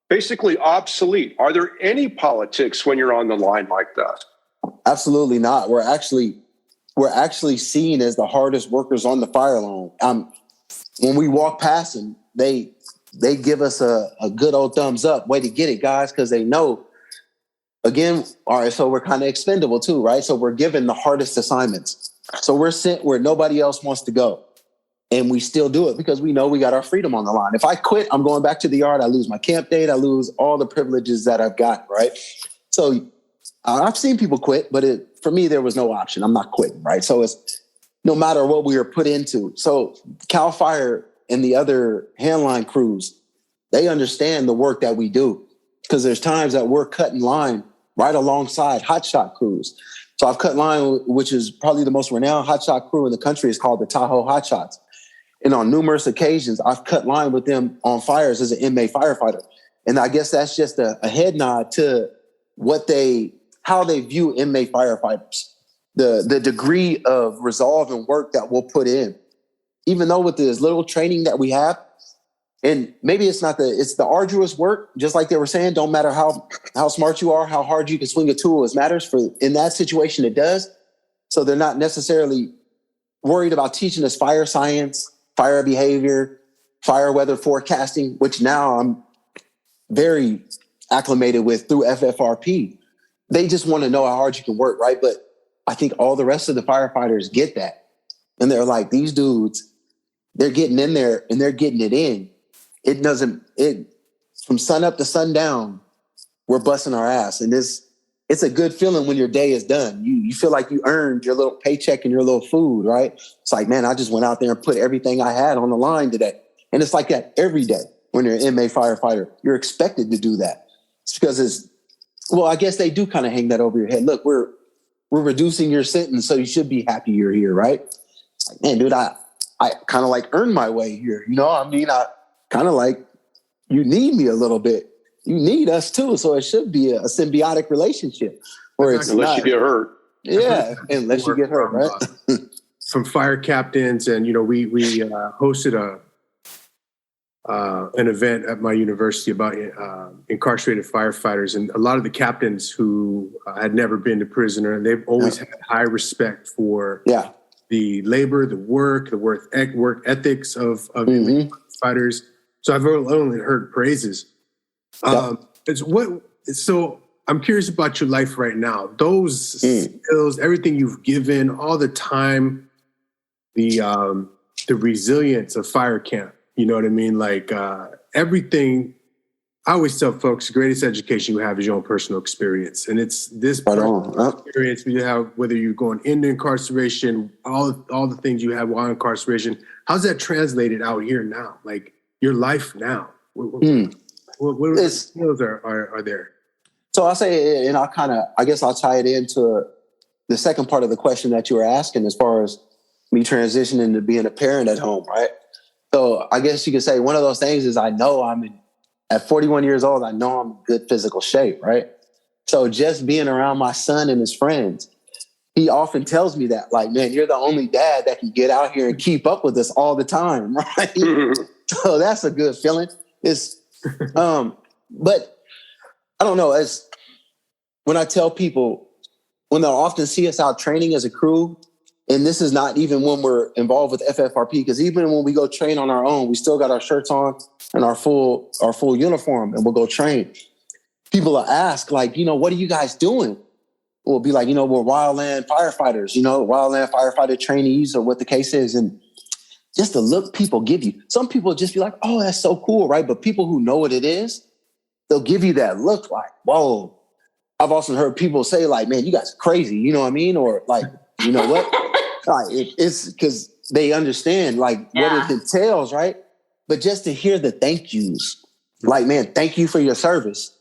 basically obsolete? Are there any politics when you're on the line like that? Absolutely not. We're actually seen as the hardest workers on the fire line. When we walk past them, they give us a good old thumbs up. Way to get it, guys, because they know. Again, all right, so we're kind of expendable too, right? So we're given the hardest assignments. So we're sent where nobody else wants to go. And we still do it because we know we got our freedom on the line. If I quit, I'm going back to the yard. I lose my camp date. I lose all the privileges that I've got, right? So I've seen people quit, but for me, there was no option. I'm not quitting, right? So it's no matter what we were put into. So CAL FIRE and the other handline crews, they understand the work that we do because there's times that we're cutting line right alongside hotshot crews. So I've cut line, which is probably the most renowned hotshot crew in the country. It's called the Tahoe Hotshots. And on numerous occasions, I've cut line with them on fires as an inmate firefighter. And I guess that's just a head nod to how they view inmate firefighters, the degree of resolve and work that we'll put in. Even though with this little training that we have, and maybe it's the arduous work, just like they were saying, don't matter how smart you are, how hard you can swing a tool, it matters in that situation, it does. So they're not necessarily worried about teaching us fire science, fire behavior, fire weather forecasting, which now I'm very acclimated with through FFRP. They just want to know how hard you can work, right? But I think all the rest of the firefighters get that. And they're like, these dudes, they're getting in there and they're getting it in. From sun up to sundown, we're busting our ass. And it's a good feeling when your day is done. You feel like you earned your little paycheck and your little food, right? It's like, man, I just went out there and put everything I had on the line today. And it's like that every day when you're an inmate firefighter. You're expected to do that. It's because I guess they do kind of hang that over your head. Look, we're reducing your sentence, so you should be happy you're here, right? It's like, man, dude, I kind of like earned my way here. You know, I mean, I kind of like, you need me a little bit. You need us too. So it should be a symbiotic relationship. Unless you get hurt. Yeah, unless you get hurt, right? From fire captains, and we hosted an event at my university about incarcerated firefighters, and a lot of the captains who had never been to prison, and they've always had high respect for the labor, the work ethics of firefighters. So I've only heard praises. So I'm curious about your life right now. Those skills, everything you've given, all the time, the resilience of fire camp. You know what I mean? Like everything. I always tell folks, the greatest education you have is your own personal experience, and it's this experience you have, whether you're going into incarceration, all the things you have while incarceration. How's that translated out here now? Like your life now. What skills are there? So I'll say, and I guess I'll tie it into the second part of the question that you were asking, as far as me transitioning to being a parent at home, right? So I guess you could say one of those things is at 41 years old, I know I'm in good physical shape, right? So just being around my son and his friends, he often tells me that, like, man, you're the only dad that can get out here and keep up with us all the time, right? So that's a good feeling. But I don't know, as when I tell people, when they'll often see us out training as a crew, and this is not even when we're involved with FFRP, because even when we go train on our own, we still got our shirts on and our full uniform, and we'll go train. People will ask, like, what are you guys doing? We'll be like, we're wildland firefighters, wildland firefighter trainees, or what the case is. And just the look people give you. Some people just be like, oh, that's so cool, right? But people who know what it is, they'll give you that look like, whoa. I've also heard people say, like, man, you guys are crazy, you know what I mean? Or like, you know what? Like, it's because they understand, like, what it entails, right? But just to hear the thank yous, like, man, thank you for your service.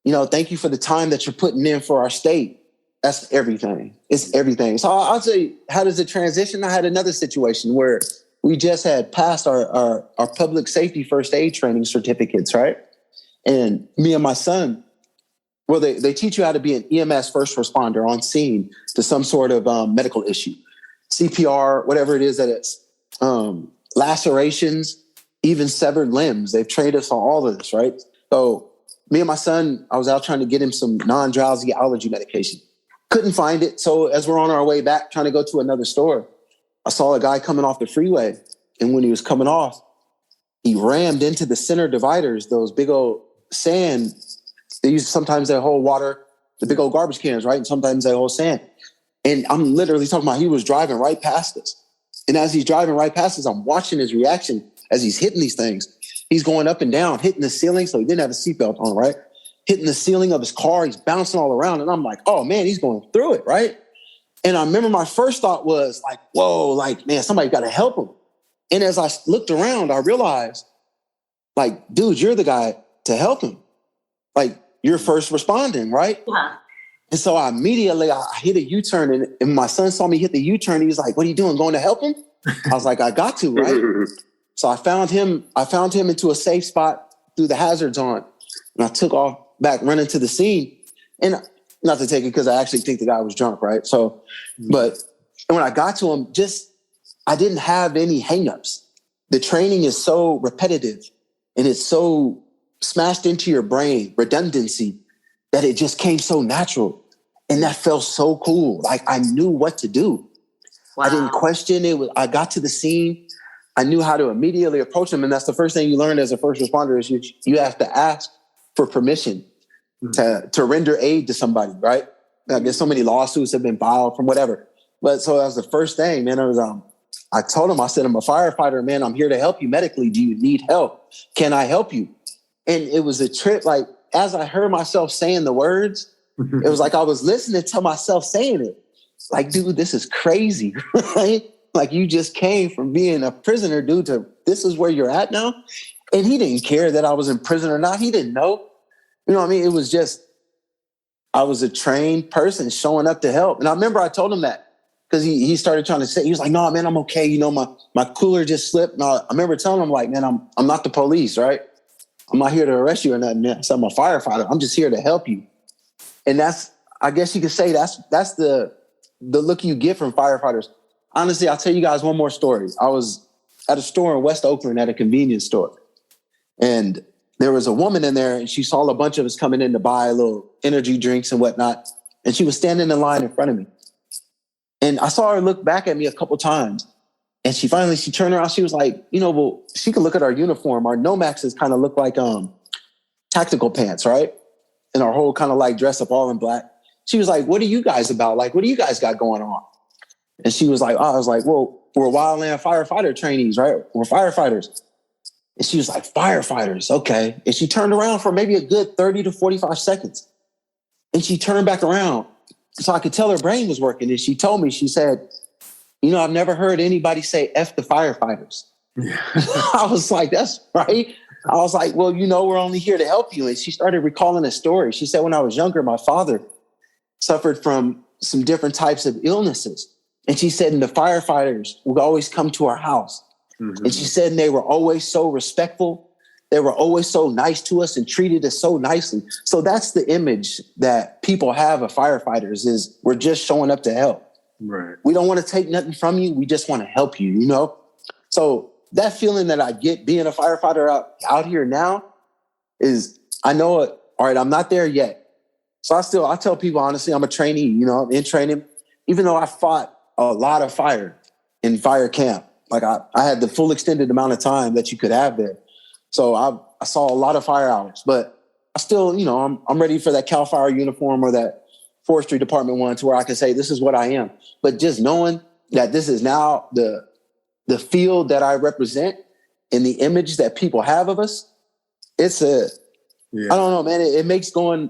Thank you for the time that you're putting in for our state. That's everything. It's everything. So I'll say, how does it transition? I had another situation where we just had passed our public safety first aid training certificates, right? And me and my son, they teach you how to be an EMS first responder on scene to some sort of medical issue. CPR, whatever it is that it's, lacerations, even severed limbs. They've trained us on all of this, right? So me and my son, I was out trying to get him some non-drowsy allergy medication. Couldn't find it. So as we're on our way back, trying to go to another store, I saw a guy coming off the freeway. And when he was coming off, he rammed into the center dividers, those big old sand. Sometimes they hold water, the big old garbage cans, right? And sometimes they hold sand. And I'm literally talking about, he was driving right past us. And as he's driving right past us, I'm watching his reaction as he's hitting these things. He's going up and down, hitting the ceiling. So he didn't have a seatbelt on, right? Hitting the ceiling of his car. He's bouncing all around. And I'm like, oh man, he's going through it, right? And I remember my first thought was like, whoa, like, man, somebody got to help him. And as I looked around, I realized, like, dude, you're the guy to help him. Like, you're first responding, right? Yeah. And so I hit a U-turn, and my son saw me hit the U-turn. He was like, what are you doing, going to help him? I was like, I got to, right? So I found him into a safe spot, threw the hazards on, and I took off back running to the scene. And not to take it because I actually think the guy was drunk, right? So, but when I got to him, I didn't have any hangups. The training is so repetitive and it's so smashed into your brain, redundancy, that it just came so natural. And that felt so cool. Like I knew what to do. Wow. I didn't question it. I got to the scene. I knew how to immediately approach them. And that's the first thing you learn as a first responder is you have to ask for permission to render aid to somebody, right? I guess so many lawsuits have been filed from whatever. But so that was the first thing, man. I told him, I said, I'm a firefighter, man. I'm here to help you medically. Do you need help? Can I help you? And it was a trip. Like, as I heard myself saying the words, it was like I was listening to myself saying it. Like, dude, this is crazy, right? Like, you just came from being a prisoner, dude, to this is where you're at now. And he didn't care that I was in prison or not. He didn't know. You know what I mean? It was just, I was a trained person showing up to help. And I remember I told him that because he started trying to say, he was like, no, man, I'm okay. You know, my cooler just slipped. And I remember telling him, like, man, I'm not the police, right? I'm not here to arrest you or nothing. Man. So I'm a firefighter. I'm just here to help you. And that's, I guess you could say that's the look you get from firefighters. Honestly, I'll tell you guys one more story. I was at a store in West Oakland at a convenience store. And there was a woman in there and she saw a bunch of us coming in to buy little energy drinks and whatnot. And she was standing in line in front of me. And I saw her look back at me a couple times. And she turned around. She was like, you know, well, she could look at our uniform. Our Nomaxes kind of look like tactical pants, right? And our whole kind of like dress up all in black. She was like, what are you guys about? Like, what do you guys got going on? And she was like, I was like, well, we're wildland firefighter trainees, right? We're firefighters. And she was like, firefighters, okay. And she turned around for maybe a good 30 to 45 seconds. And she turned back around. So I could tell her brain was working. And she told me, she said, you know, I've never heard anybody say F the firefighters. I was like, that's right. I was like, well, you know, we're only here to help you. And she started recalling a story. She said, when I was younger, my father suffered from some different types of illnesses. And she said, and the firefighters would always come to our house. Mm-hmm. And she said, and they were always so respectful. They were always so nice to us and treated us so nicely. So that's the image that people have of firefighters is we're just showing up to help. Right. We don't want to take nothing from you. We just want to help you, you know? So that feeling that I get being a firefighter out here now is, I know it. All right, I'm not there yet. So I tell people, honestly, I'm a trainee, you know, I'm in training, even though I fought a lot of fire in fire camp. Like I had the full extended amount of time that you could have there. So I saw a lot of fire hours, but I still, you know, I'm ready for that CAL FIRE uniform or that Forestry Department one to where I can say, this is what I am. But just knowing that this is now the field that I represent and the image that people have of us, I don't know, man, it makes going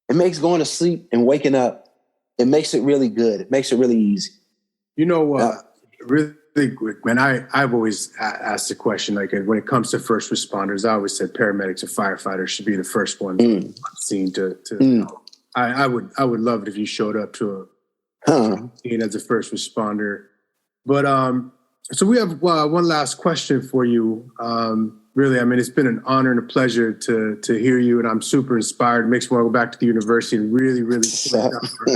to sleep and waking up, it makes it really good. It makes it really easy. You know, really quick, man, I've always asked the question, like when it comes to first responders, I always said paramedics and firefighters should be the first ones on the scene to I would love it if you showed up to a scene as a first responder. But so we have one last question for you. Really, I mean, it's been an honor and a pleasure to hear you, and I'm super inspired. It makes me want to go back to the university and really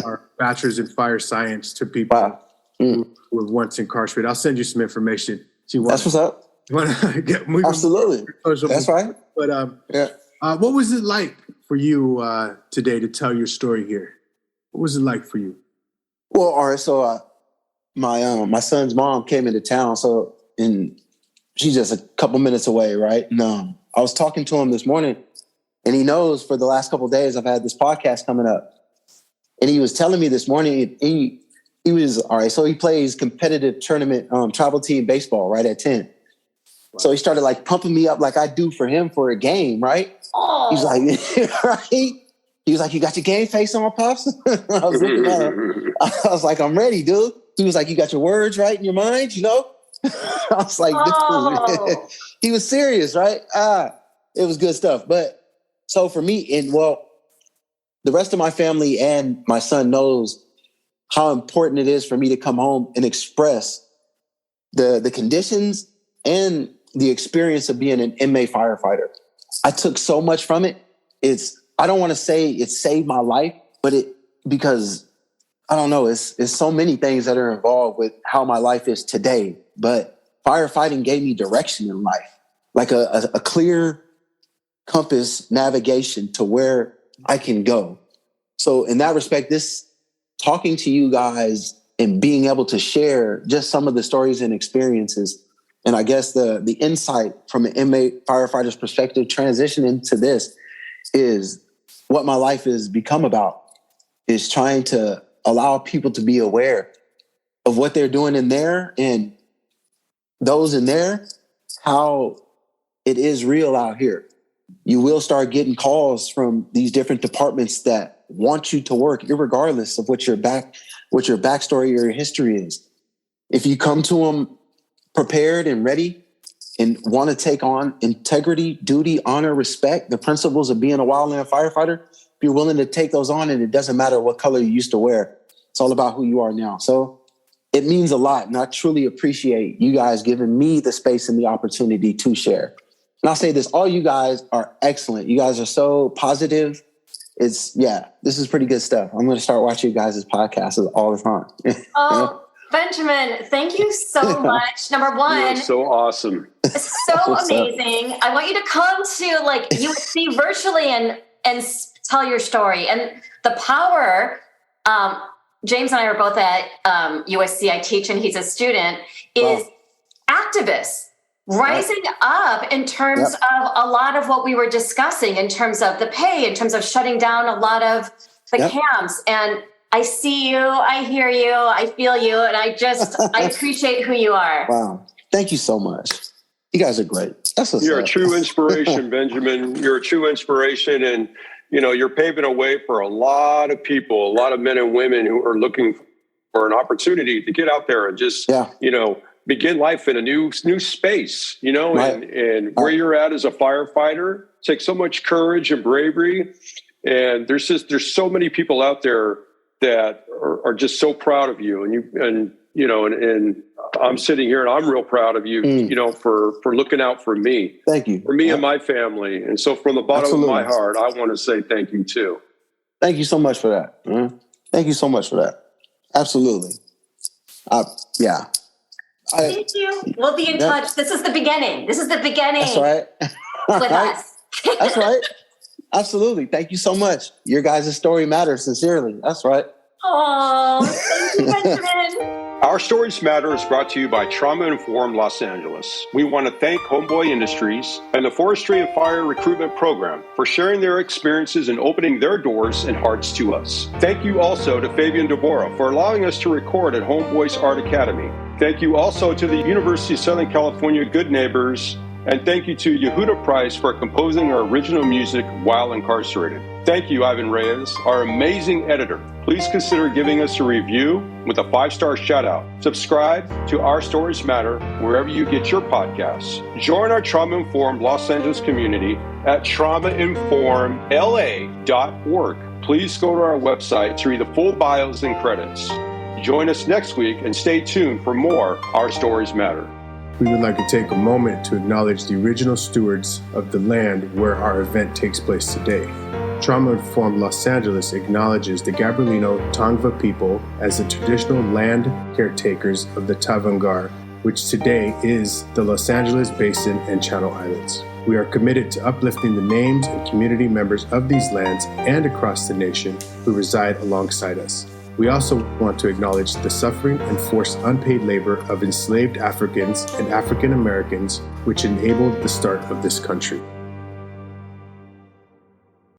our bachelor's in fire science to people who were once incarcerated. I'll send you some information. That's what's up. You want to get moving? Absolutely. That's right. But what was it like for you today to tell your story here? What was it like for you? Well, all right. So my son's mom came into town. And she's just a couple minutes away, right? And I was talking to him this morning, and he knows for the last couple of days I've had this podcast coming up. And he was telling me this morning, he He was, all right, so he plays competitive tournament travel team baseball right at 10. Wow. So he started like pumping me up like I do for him for a game, right? Oh. He's like, right? He was like, you got your game face on, Pops? I was looking at him. I was like, I'm ready, dude. He was like, you got your words right in your mind, you know? I was like, dude. He was serious, right? It was good stuff. But so for me, the rest of my family and my son knows how important it is for me to come home and express the conditions and the experience of being an inmate firefighter. I took so much from it. I don't want to say it saved my life, but because I don't know, it's so many things that are involved with how my life is today. But firefighting gave me direction in life, like a clear compass navigation to where I can go. So in that respect, talking to you guys and being able to share just some of the stories and experiences, and I guess the insight from an inmate firefighter's perspective transitioning to this is what my life has become about, is trying to allow people to be aware of what they're doing in there and those in there, how it is real out here. You will start getting calls from these different departments that want you to work, irregardless of what your backstory or your history is. If you come to them prepared and ready and want to take on integrity, duty, honor, respect, the principles of being a wildland firefighter, if you're willing to take those on, and it doesn't matter what color you used to wear, it's all about who you are now. So it means a lot, and I truly appreciate you guys giving me the space and the opportunity to share. And I'll say this, all you guys are excellent. You guys are so positive. This is pretty good stuff. I'm going to start watching you guys' podcasts all the time. Oh, Benjamin, thank you so much. Number one. You're so awesome. So amazing. I want you to come to like USC virtually and tell your story. And the power, James and I are both at USC. I teach and he's a student, is activists. Rising up in terms of a lot of what we were discussing, in terms of the pay, in terms of shutting down a lot of the camps. And I see you, I hear you, I feel you, and I appreciate who you are. Wow. Thank you so much. You guys are great. You're a true inspiration, Benjamin. You're a true inspiration. And, you're paving a way for a lot of people, a lot of men and women who are looking for an opportunity to get out there and just, begin life in a new space, and where you're at as a firefighter takes so much courage and bravery. And there's so many people out there that are just so proud of you. And I'm sitting here and I'm real proud of you, for looking out for me. Thank you. For me and my family. And so from the bottom of my heart, I want to say thank you too. Thank you so much for that. Thank you so much for that. Absolutely. Thank you. We'll be in touch. This is the beginning. That's right. With us. That's right. Absolutely. Thank you so much. Your guys' story matters, sincerely. That's right. Oh, thank you, Benjamin. Our Stories Matter is brought to you by Trauma Informed Los Angeles. We want to thank Homeboy Industries and the Forestry and Fire Recruitment Program for sharing their experiences and opening their doors and hearts to us. Thank you also to Fabian Deborah for allowing us to record at Homeboy's Art Academy. Thank you also to the University of Southern California Good Neighbors, and thank you to Yehuda Price for composing our original music while incarcerated. Thank you, Ivan Reyes, our amazing editor. Please consider giving us a review with a 5-star shout-out. Subscribe to Our Stories Matter wherever you get your podcasts. Join our trauma-informed Los Angeles community at traumainformedla.org. Please go to our website to read the full bios and credits. Join us next week and stay tuned for more Our Stories Matter. We would like to take a moment to acknowledge the original stewards of the land where our event takes place today. Trauma Informed Los Angeles acknowledges the Gabrielino Tongva people as the traditional land caretakers of the Tavangar, which today is the Los Angeles Basin and Channel Islands. We are committed to uplifting the names and community members of these lands and across the nation who reside alongside us. We also want to acknowledge the suffering and forced unpaid labor of enslaved Africans and African Americans, which enabled the start of this country.